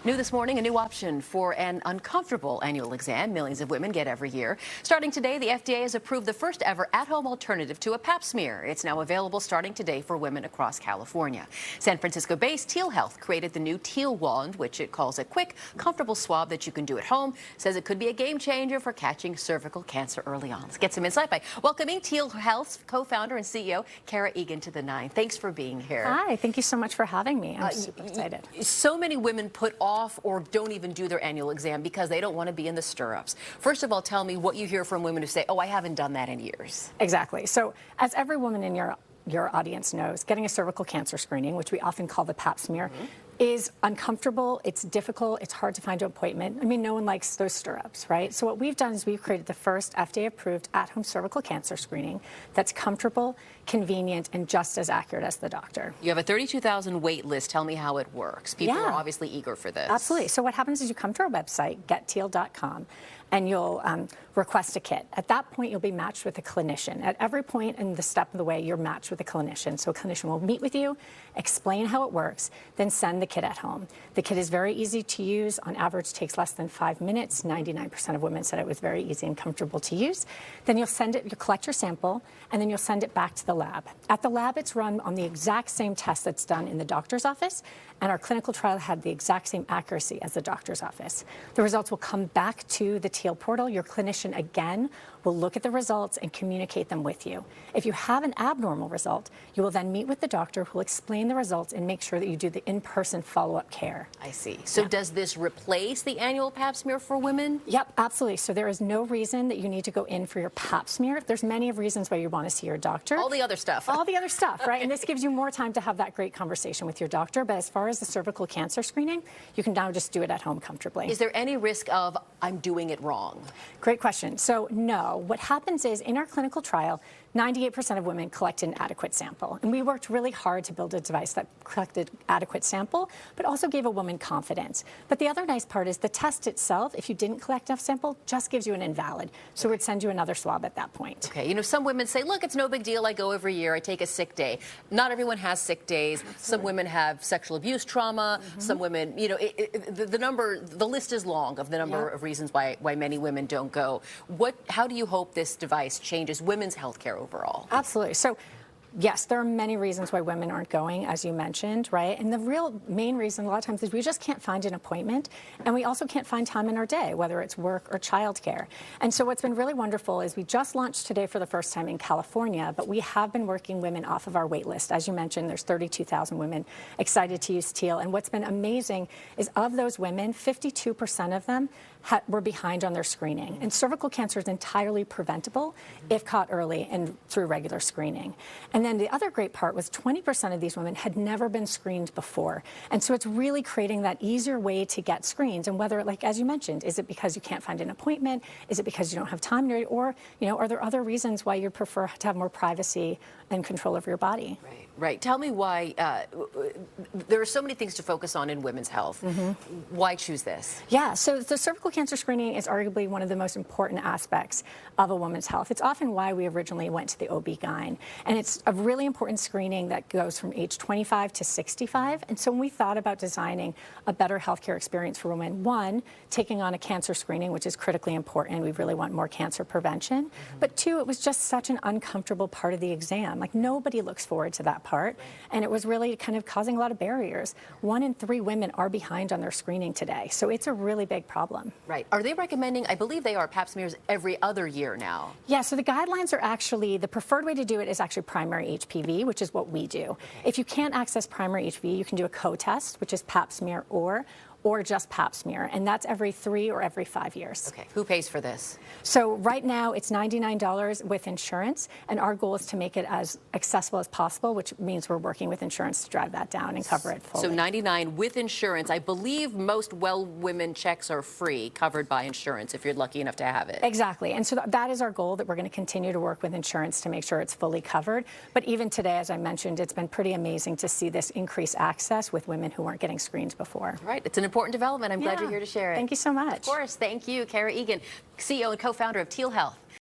New this morning, a new option for an uncomfortable annual exam millions of women get every year. Starting today, the FDA has approved the first ever at-home alternative to a pap smear. It's now available starting today for women across California. San Francisco-based Teal Health created the new Teal wand, which it calls a quick, comfortable swab that you can do at home. Says it could be a game changer for catching cervical cancer early on. Let's get some insight by welcoming Teal Health's co-founder and CEO, Kara Egan, to the 9. Thanks for being here. Hi, thank you so much for having me. I'm super excited. So many women put off or don't even do their annual exam because they don't want to be in the stirrups. First of all, tell me what you hear from women who say, oh, I haven't done that in years. Exactly. So as every woman in your audience knows, getting a cervical cancer screening, which we often call the pap smear, is uncomfortable, it's difficult, it's hard to find an appointment. I mean, no one likes those stirrups, right? So what we've done is we've created the first FDA-approved at-home cervical cancer screening that's comfortable, convenient, and just as accurate as the doctor. You have a 32,000 wait list. Tell me how it works. People Yeah. are obviously eager for this. Absolutely. So what happens is you come to our website, getteal.com, and you'll request a kit. At that point, you'll be matched with a clinician. At every point in the step of the way, you're matched with a clinician. So a clinician will meet with you, explain how it works, then send the kit at home. The kit is very easy to use. On average, takes less than 5 minutes. 99% of women said it was very easy and comfortable to use. Then you'll send it, you'll collect your sample, and then you'll send it back to the lab. At the lab, it's run on the exact same test that's done in the doctor's office, and our clinical trial had the exact same accuracy as the doctor's office. The results will come back to the Teal portal. Your clinician, again, will look at the results and communicate them with you. If you have an abnormal result, you will then meet with the doctor who will explain the results and make sure that you do the in-person follow-up care. I see. So does this replace the annual pap smear for women? Yep, absolutely. So there is no reason that you need to go in for your pap smear. There's many reasons why you want to see your doctor. All the other stuff. All the other stuff, right? And this gives you more time to have that great conversation with your doctor. But as far as the cervical cancer screening, you can now just do it at home comfortably. Is there any risk of I'm doing it wrong? Great question. So no. What happens is in our clinical trial, 98% of women collected an adequate sample. And we worked really hard to build a device that collected adequate sample, but also gave a woman confidence. But the other nice part is the test itself, if you didn't collect enough sample, just gives you an invalid. So we'd send you another swab at that point. Okay, you know, some women say, look, it's no big deal. I go every year. I take a sick day. Not everyone has sick days. Absolutely. Some women have sexual abuse trauma. Some women, you know, the list is long of the number of reasons why many women don't go. How do you hope this device changes women's health care overall? Absolutely. So yes, there are many reasons why women aren't going, as you mentioned, right? And the real main reason a lot of times is we just can't find an appointment, and we also can't find time in our day, whether it's work or childcare. And so what's been really wonderful is we just launched today for the first time in California, but we have been working women off of our wait list. As you mentioned, there's 32,000 women excited to use Teal. And what's been amazing is of those women, 52% of them were behind on their screening. And cervical cancer is entirely preventable if caught early and through regular screening. And then the other great part was 20% of these women had never been screened before. And so it's really creating that easier way to get screened. And whether, like, as you mentioned, is it because you can't find an appointment? Is it because you don't have time? Or, you know, are there other reasons why you prefer to have more privacy and control of your body? Right. Tell me why there are so many things to focus on in women's health. Why choose this? Yeah, so the cervical cancer screening is arguably one of the most important aspects of a woman's health. It's often why we originally went to the OB-GYN. And it's a really important screening that goes from age 25 to 65. And so when we thought about designing a better healthcare experience for women, one, taking on a cancer screening, which is critically important. We really want more cancer prevention. But two, it was just such an uncomfortable part of the exam. Like, nobody looks forward to that part. And it was really kind of causing a lot of barriers. 1 in 3 women are behind on their screening today. So it's a really big problem. Right. Are they recommending, I believe they are, pap smears every other year now? Yeah, so the guidelines are actually, the preferred way to do it is actually primary HPV, which is what we do. If you can't access primary HPV, you can do a co-test, which is pap smear or just pap smear, and that's every 3 or every 5 years. Okay, who pays for this? So right now it's $99 with insurance, and our goal is to make it as accessible as possible, which means we're working with insurance to drive that down and cover it fully. So $99 with insurance. I believe most well women checks are free, covered by insurance, if you're lucky enough to have it. Exactly, and so that is our goal, that we're going to continue to work with insurance to make sure it's fully covered. But even today, as I mentioned, it's been pretty amazing to see this increased access with women who weren't getting screened before. Right, it's an important development. I'm glad you're here to share it. Thank you so much. Of course. Thank you, Kara Egan, CEO and co-founder of Teal Health.